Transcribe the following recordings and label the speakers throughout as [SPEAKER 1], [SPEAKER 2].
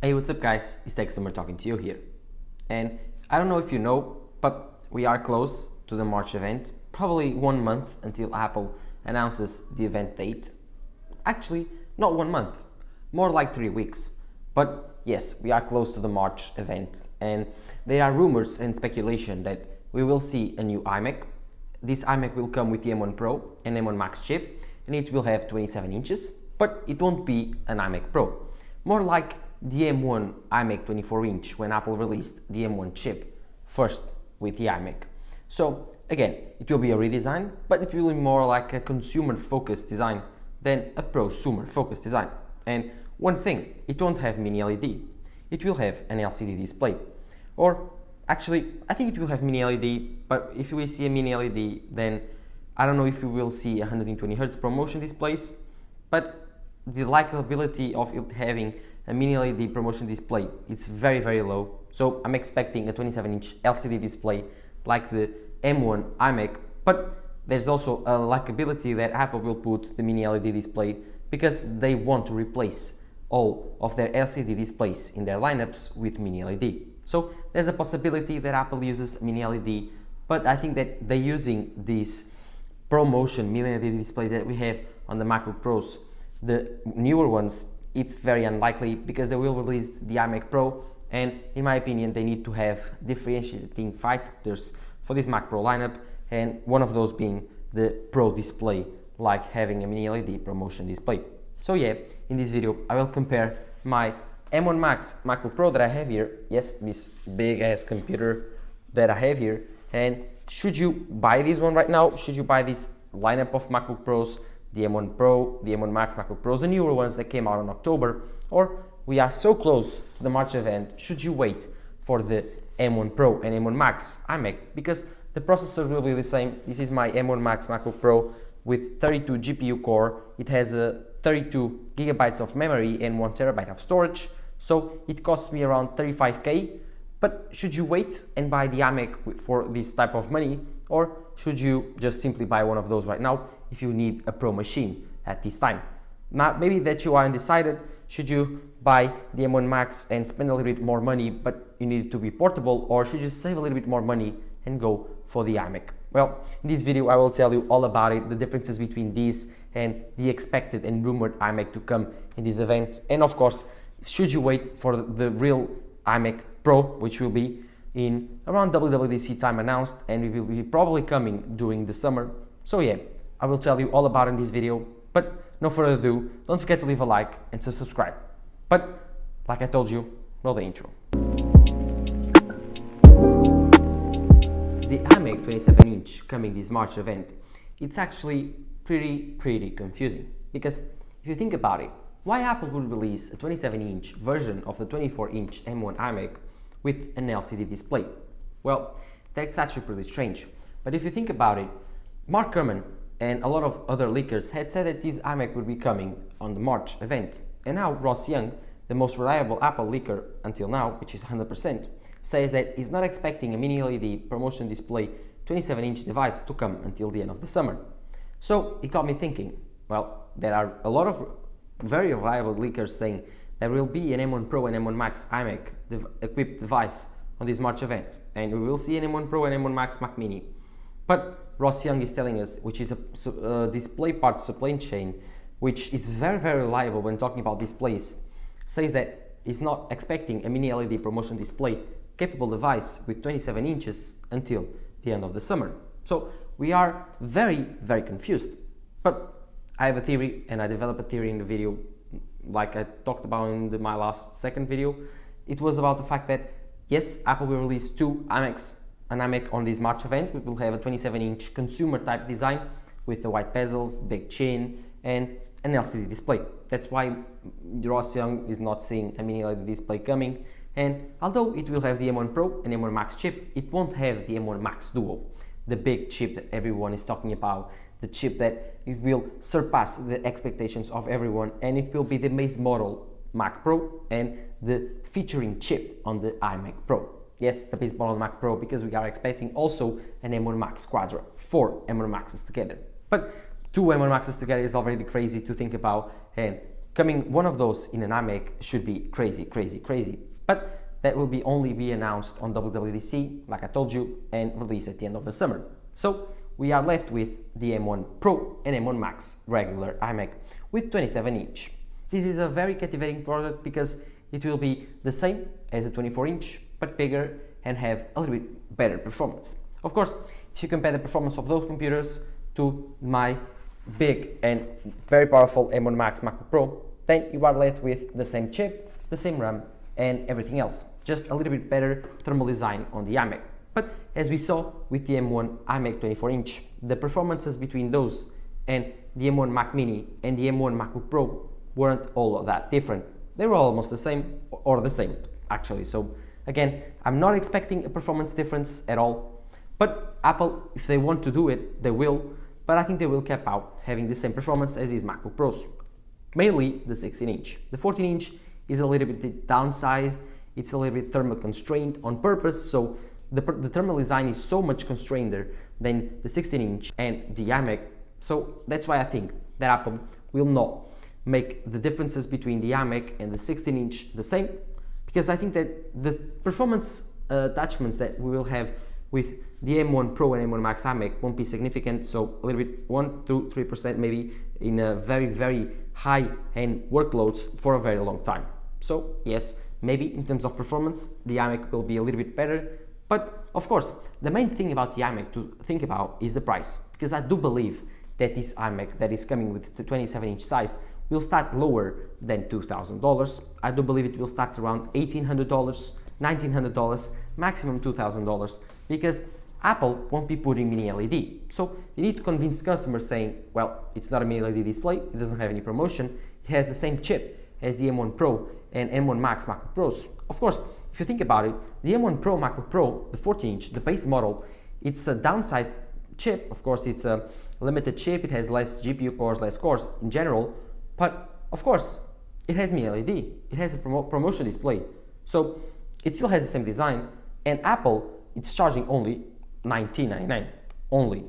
[SPEAKER 1] Hey, what's up guys? It's Tech Summer talking to you here. And I don't know if you know, but we are close to the March event. Probably 1 month until Apple announces the event date. Actually, not 1 month, more like 3 weeks. But yes, we are close to the March event. And there are rumors and speculation that we will see a new iMac. This iMac will come with the M1 Pro and M1 Max chip, and it will have 27 inches, but it won't be an iMac Pro. More like the M1 iMac 24-inch when Apple released the M1 chip first with the iMac. So again, it will be a redesign, but it will be more like a consumer-focused design than a prosumer-focused design. And one thing, it won't have mini LED. It will have an LCD display. Or actually, I think it will have mini LED, but if we see a mini LED, then I don't know if we will see 120 Hz ProMotion displays, but the likability of it having a mini LED ProMotion display is very, very low. So I'm expecting a 27-inch LCD display like the M1 iMac, but there's also a likability that Apple will put the mini LED display because they want to replace all of their LCD displays in their lineups with mini LED. So there's a possibility that Apple uses mini LED, but I think that they're using these ProMotion mini LED displays that we have on the MacBook Pros, the newer ones, it's very unlikely because they will release the iMac Pro, and in my opinion they need to have differentiating factors for this Mac Pro lineup, and one of those being the Pro display, like having a mini LED ProMotion display. So yeah, in this video I will compare my M1 Max MacBook Pro that I have here, yes, this big ass computer that I have here, and should you buy this one right now? Should you buy this lineup of MacBook Pros, the M1 Pro, the M1 Max MacBook Pros, the newer ones that came out in October, or we are so close to the March event, should you wait for the M1 Pro and M1 Max iMac? Because the processors will be the same. This is my M1 Max MacBook Pro with 32 GPU core. It has a 32 gigabytes of memory and 1 terabyte of storage. So it costs me around 35K. But should you wait and buy the iMac for this type of money, or should you just simply buy one of those right now if you need a Pro machine at this time? Now, maybe that you are undecided, should you buy the M1 Max and spend a little bit more money, but you need it to be portable, or should you save a little bit more money and go for the iMac? Well, in this video I will tell you all about it, the differences between these and the expected and rumored iMac to come in this event, and of course, should you wait for the real iMac Pro, which will be in around WWDC time announced, and it will be probably coming during the summer. So yeah, I will tell you all about it in this video, but no further ado, don't forget to leave a like and to subscribe. But like I told you, roll the intro. The iMac 27-inch coming this March event, it's actually pretty confusing, because if you think about it, why Apple would release a 27-inch version of the 24-inch M1 iMac with an LCD display? Well, that's actually pretty strange. But if you think about it, Mark Gurman and a lot of other leakers had said that this iMac would be coming on the March event. And now Ross Young, the most reliable Apple leaker until now, which is 100%, says that he's not expecting a mini LED ProMotion display 27-inch device to come until the end of the summer. So it got me thinking, well, there are a lot of very reliable leakers saying there will be an M1 Pro and M1 Max iMac equipped device on this March event, and we will see an M1 Pro and M1 Max Mac Mini. But Ross Young is telling us, which is a display parts supply chain, which is very reliable when talking about displays, says that he's not expecting a mini LED ProMotion display capable device with 27 inches until the end of the summer. So we are very confused. But I have a theory, and I developed a theory in the video, like I talked about in my second video. It was about the fact that yes, Apple will release two iMacs, an iMac on this March event. We will have a 27-inch consumer type design with the white bezels, big chin, and an LCD display. That's why Ross Young is not seeing a mini LED display coming. And although it will have the M1 Pro and M1 Max chip, it won't have the M1 Max Duo, the big chip that everyone is talking about, the chip that it will surpass the expectations of everyone, and it will be the base model Mac Pro and the featuring chip on the iMac Pro. Yes, the base model Mac Pro, because we are expecting also an M1 Max Quadro, 4 M1 Maxes together. But 2 M1 Maxes together is already crazy to think about, and coming one of those in an iMac should be crazy, crazy, crazy. But that will only be announced on WWDC, like I told you, and released at the end of the summer. So we are left with the M1 Pro and M1 Max regular iMac with 27-inch. This is a very captivating product because it will be the same as a 24-inch, but bigger and have a little bit better performance. Of course, if you compare the performance of those computers to my big and very powerful M1 Max MacBook Pro, then you are left with the same chip, the same RAM, and everything else. Just a little bit better thermal design on the iMac. But as we saw with the M1 iMac 24-inch, the performances between those and the M1 Mac Mini and the M1 MacBook Pro weren't all that different. They were almost the same, or the same actually. So again, I'm not expecting a performance difference at all, but Apple, if they want to do it, they will, but I think they will cap out having the same performance as these MacBook Pros, mainly the 16-inch. The 14-inch is a little bit downsized, it's a little bit thermal constrained on purpose, so the thermal design is so much constrained than the 16-inch and the iMac, so that's why I think that Apple will not make the differences between the iMac and the 16-inch the same, because I think that the performance attachments that we will have with the M1 Pro and M1 Max iMac won't be significant, so a little bit 1 to 3% maybe in a very, very high-end workloads for a very long time. So yes, maybe in terms of performance, the iMac will be a little bit better, but of course, the main thing about the iMac to think about is the price, because I do believe that this iMac that is coming with the 27-inch size will start lower than $2,000. I do believe it will start around $1,800, $1,900, maximum $2,000, because Apple won't be putting mini LED. So you need to convince customers saying, well, it's not a mini LED display, it doesn't have any promotion, it has the same chip as the M1 Pro and M1 Max MacBook Pros. Of course, if you think about it, the M1 Pro MacBook Pro, the 14-inch, the base model, it's a downsized chip. Of course, it's a limited chip, it has less GPU cores, less cores in general, but of course, it has mini LED, it has a promotion display, so it still has the same design, and Apple, it's charging only $19.99 only.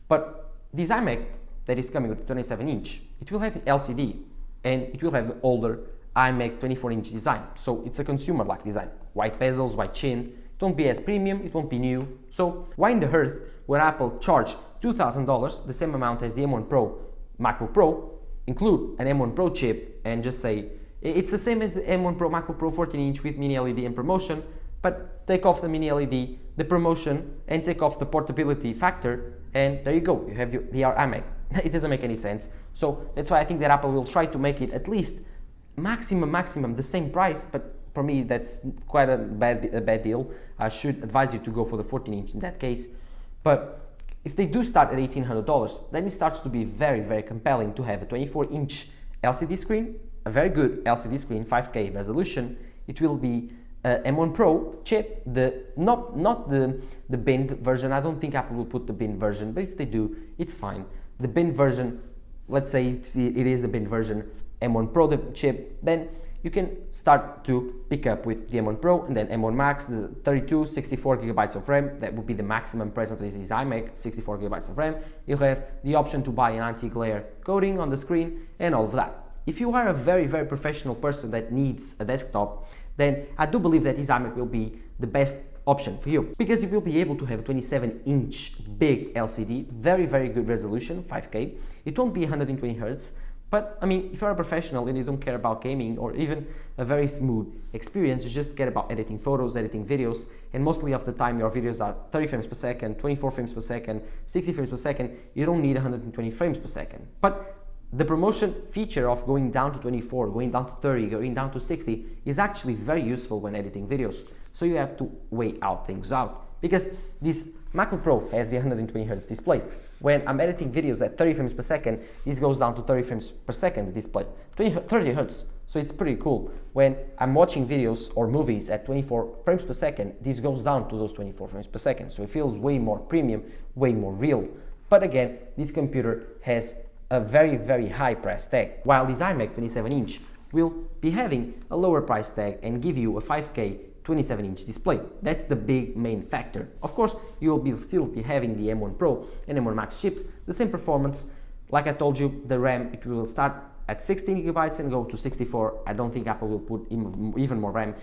[SPEAKER 1] But this iMac that is coming with the 27-inch, it will have an LCD, and it will have the older iMac 24-inch design, so it's a consumer-like design, white bezels, white chin. It won't be as premium, it won't be new, so why in the earth would Apple charge $2,000, the same amount as the M1 Pro MacBook Pro, include an M1 Pro chip and just say it's the same as the M1 Pro MacBook Pro 14-inch with mini LED and promotion, but take off the mini LED, the promotion, and take off the portability factor, and there you go, you have the iMac. It doesn't make any sense. So that's why I think that Apple will try to make it at least maximum the same price, but for me that's quite a bad deal. I should advise you to go for the 14-inch in that case. But if they do start at $1,800, then it starts to be very, very compelling to have a 24-inch LCD screen, a very good LCD screen, 5K resolution. It will be M1 Pro chip, not the binned version. I don't think Apple will put the binned version, but if they do, it's fine. The binned version, let's say it is the binned version, M1 Pro the chip, then you can start to pick up with the M1 Pro and then M1 Max, the 32, 64 gigabytes of RAM. That would be the maximum present with this iMac, 64 gigabytes of RAM. You'll have the option to buy an anti-glare coating on the screen and all of that. If you are a very, very professional person that needs a desktop, then I do believe that this iMac will be the best option for you, because you will be able to have a 27-inch big LCD, very, very good resolution, 5K. It won't be 120 Hz, but I mean, if you're a professional and you don't care about gaming or even a very smooth experience, you just care about editing photos, editing videos, and mostly of the time your videos are 30 frames per second, 24 frames per second, 60 frames per second, you don't need 120 frames per second. But the promotion feature of going down to 24, going down to 30, going down to 60 is actually very useful when editing videos. So you have to weigh out things out, because this MacBook Pro has the 120 Hz display. When I'm editing videos at 30 frames per second, this goes down to 30 frames per second display, 30 Hz. So it's pretty cool. When I'm watching videos or movies at 24 frames per second, this goes down to those 24 frames per second. So it feels way more premium, way more real. But again, this computer has a very, very high price tag, while this iMac 27-inch will be having a lower price tag and give you a 5K 27-inch display. That's the big main factor. Of course, you will still be having the M1 Pro and M1 Max chips, the same performance. Like I told you, the RAM, it will start at 16 gigabytes and go to 64. I don't think Apple will put even more RAM.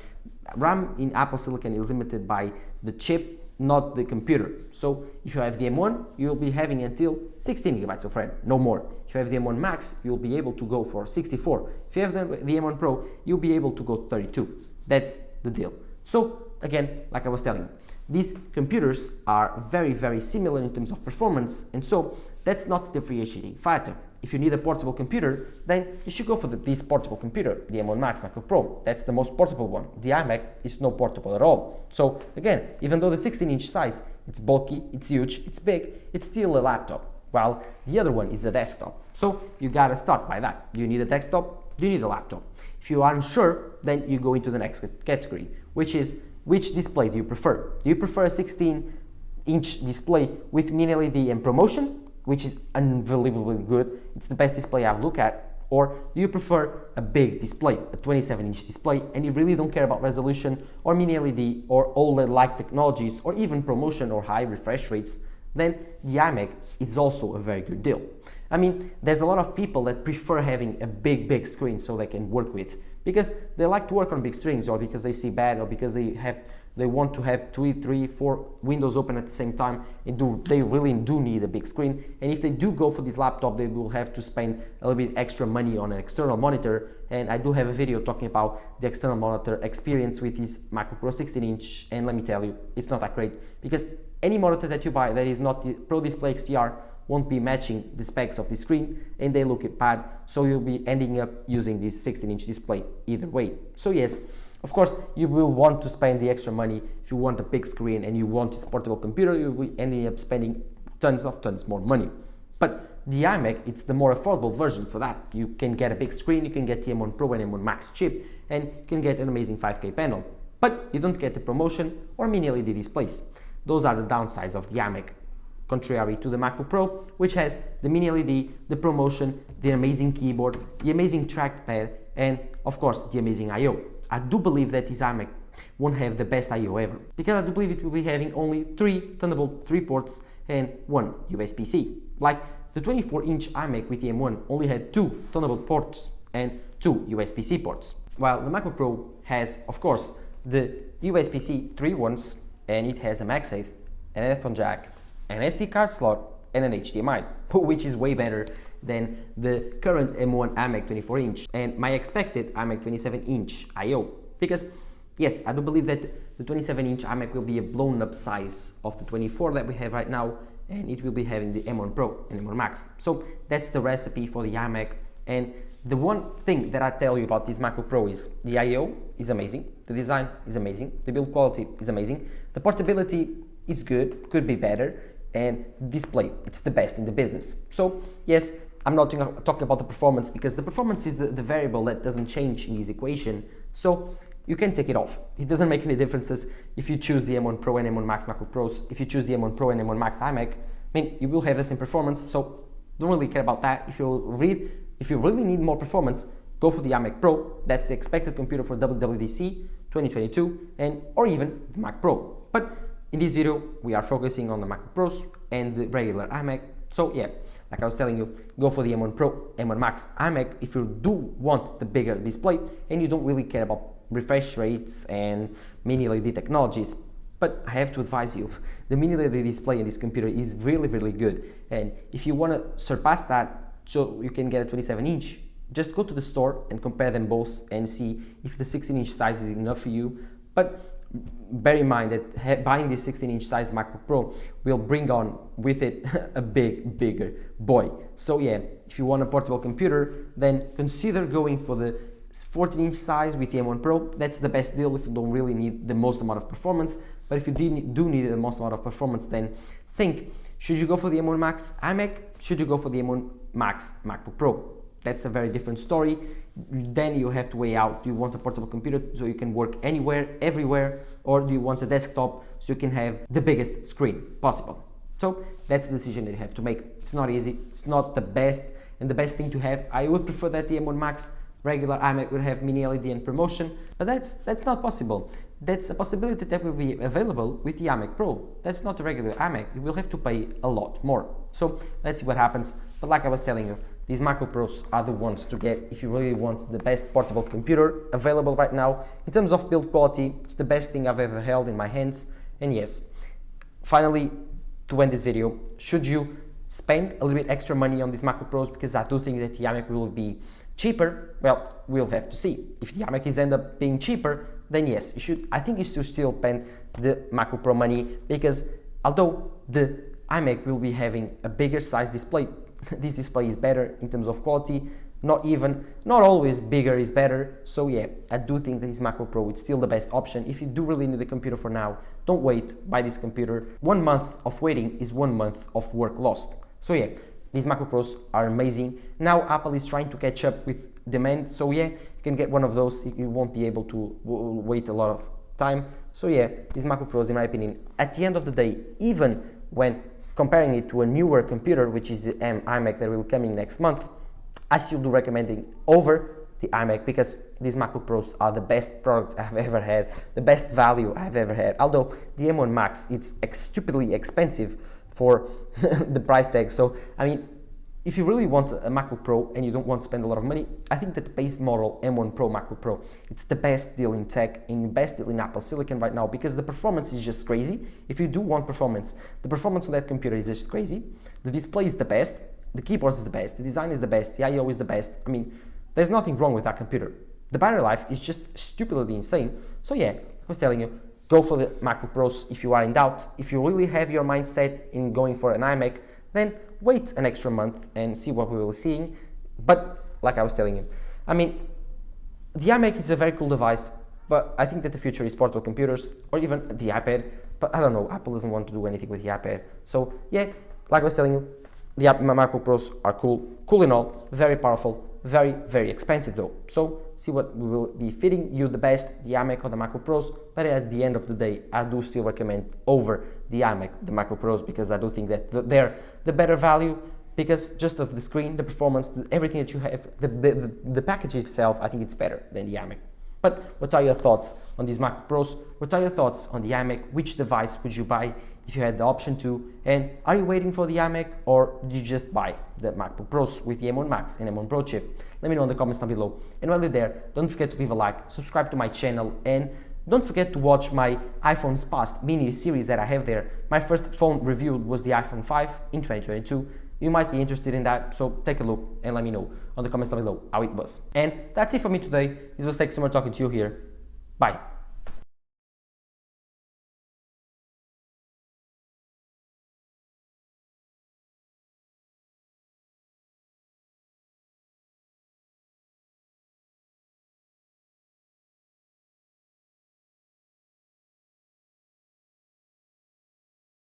[SPEAKER 1] RAM in Apple Silicon is limited by the chip, not the computer. So if you have the M1, you'll be having until 16 gigabytes of RAM, no more. If you have the M1 Max, you'll be able to go for 64. If you have the M1 Pro, you'll be able to go to 32. That's the deal. So again, like I was telling you, these computers are very, very similar in terms of performance, and so that's not the differentiating factor. If you need a portable computer, then you should go for this portable computer, the M1 Max MacBook Pro. That's the most portable one. The iMac is not portable at all. So again, even though the 16-inch size, it's bulky, it's huge, it's big, it's still a laptop, while the other one is a desktop. So you gotta start by that. Do you need a desktop? Do you need a laptop? If you aren't sure, then you go into the next category, which is, which display do you prefer? Do you prefer a 16-inch display with mini LED and ProMotion, which is unbelievably good? It's the best display I've looked at. Or do you prefer a big display, a 27-inch display, and you really don't care about resolution or mini LED or OLED-like technologies or even ProMotion or high refresh rates? Then the iMac is also a very good deal. I mean, there's a lot of people that prefer having a big screen so they can work with, because they like to work on big screens, or because they see bad, or because they want to have 2, 3, 4 windows open at the same time, and they really do need a big screen. And if they do go for this laptop, they will have to spend a little bit extra money on an external monitor. And I do have a video talking about the external monitor experience with this MacBook Pro 16-inch, and let me tell you, it's not that great, because any monitor that you buy that is not the Pro Display XDR won't be matching the specs of the screen, and they look bad, so you'll be ending up using this 16-inch display either way. So yes, of course, you will want to spend the extra money if you want a big screen and you want this portable computer. You'll be ending up spending tons more money. But the iMac, it's the more affordable version for that. You can get a big screen, you can get the M1 Pro and M1 Max chip, and you can get an amazing 5K panel. But you don't get the ProMotion or mini LED displays. Those are the downsides of the iMac, contrary to the MacBook Pro, which has the mini LED, the ProMotion, the amazing keyboard, the amazing trackpad, and of course the amazing I/O. I do believe that this iMac won't have the best I/O ever, because I do believe it will be having only 3 Thunderbolt 3 ports and 1 USB-C. Like the 24-inch iMac with the M1 only had 2 Thunderbolt ports and 2 USB-C ports, while the MacBook Pro has, of course, the USB-C 3 ones, and it has a MagSafe, an headphone jack, an SD card slot, and an HDMI, which is way better than the current M1 iMac 24-inch and my expected iMac 27-inch I/O. Because yes, I do believe that the 27-inch iMac will be a blown up size of the 24 that we have right now, and it will be having the M1 Pro and M1 Max. So that's the recipe for the iMac. And the one thing that I tell you about this MacBook Pro is the I/O is amazing, the design is amazing, the build quality is amazing, the portability is good, could be better, and display, it's the best in the business. So yes, I'm not talking about the performance, because the performance is the variable that doesn't change in this equation, so you can take it off. It doesn't make any differences if you choose the M1 Pro and M1 Max MacBook Pros. If you choose the M1 Pro and M1 Max iMac, I mean, you will have the same performance, so don't really care about that. If you really need more performance, go for the iMac Pro. That's the expected computer for WWDC 2022, or even the Mac Pro. But in this video, we are focusing on the MacBook Pros and the regular iMac. So yeah, like I was telling you, go for the M1 Pro, M1 Max iMac if you do want the bigger display and you don't really care about refresh rates and mini LED technologies. But I have to advise you, the mini LED display in this computer is really good. And if you want to surpass that so you can get a 27-inch, just go to the store and compare them both and see if the 16-inch size is enough for you. But bear in mind that buying this 16-inch size MacBook Pro will bring on with it a bigger boy. So yeah, if you want a portable computer, then consider going for the 14-inch size with the M1 Pro. That's the best deal if you don't really need the most amount of performance. But if you do need the most amount of performance, then think, should you go for the M1 Max iMac? Should you go for the M1 Max MacBook Pro? That's a very different story. Then you have to weigh out, do you want a portable computer so you can work anywhere, everywhere, or do you want a desktop so you can have the biggest screen possible? So that's the decision that you have to make. It's not easy, it's not the best, and the best thing to have. I would prefer that the M1 Max regular iMac would have mini LED and ProMotion, but that's not possible. That's a possibility that will be available with the iMac Pro. That's not a regular iMac. You will have to pay a lot more. So let's see what happens. But like I was telling you, these MacBook Pros are the ones to get if you really want the best portable computer available right now. In terms of build quality, it's the best thing I've ever held in my hands. And yes, finally, to end this video, should you spend a little bit extra money on these MacBook Pros, because I do think that the iMac will be cheaper? Well, we'll have to see. If the iMac is end up being cheaper, then yes, you should. I think you should still spend the MacBook Pro money, because although the iMac will be having a bigger size display, this display is better in terms of quality. Not always bigger is better. So yeah, I do think that this MacBook Pro is still the best option. If you do really need a computer for now, don't wait, buy this computer. 1 month of waiting is 1 month of work lost. So yeah, these MacBook Pros are amazing. Now Apple is trying to catch up with demand. So yeah, you can get one of those. You won't be able to wait a lot of time. So yeah, these MacBook Pros, in my opinion, at the end of the day, even when comparing it to a newer computer, which is the iMac that will come in next month, I still do recommending over the iMac, because these MacBook Pros are the best products I've ever had, the best value I've ever had. Although the M1 Max, it's stupidly expensive for the price tag. So I mean, if you really want a MacBook Pro and you don't want to spend a lot of money, I think that the base model M1 Pro MacBook Pro, it's the best deal in tech, in best deal in Apple Silicon right now, because the performance is just crazy. If you do want performance, the performance on that computer is just crazy. The display is the best, the keyboard is the best, the design is the best, the I/O is the best. I mean, there's nothing wrong with that computer. The battery life is just stupidly insane. So yeah, like I was telling you, go for the MacBook Pros if you are in doubt. If you really have your mind set in going for an iMac, then wait an extra month and see what we will be seeing. But like I was telling you, I mean, the iMac is a very cool device, but I think that the future is portable computers, or even the iPad. But I don't know, Apple doesn't want to do anything with the iPad. So yeah, like I was telling you, the MacBook Pros are cool in all, very powerful, very, very expensive though. So see what will be fitting you the best, the iMac or the MacBook Pros. But at the end of the day, I do still recommend over the iMac, the MacBook Pros, because I do think that they're the better value, because just of the screen, the performance, everything that you have, the package itself, I think it's better than the iMac. But what are your thoughts on these MacBook Pros? What are your thoughts on the iMac? Which device would you buy if you had the option to? And are you waiting for the iMac, or did you just buy the MacBook Pros with the M1 Max and M1 Pro chip? Let me know in the comments down below. And while you're there, don't forget to leave a like, subscribe to my channel, and don't forget to watch my iPhones Past mini series that I have there. My first phone reviewed was the iPhone 5 in 2022. You might be interested in that, so take a look and let me know on the comments down below how it was. And that's it for me today. This was Tech Summer talking to you here. Bye.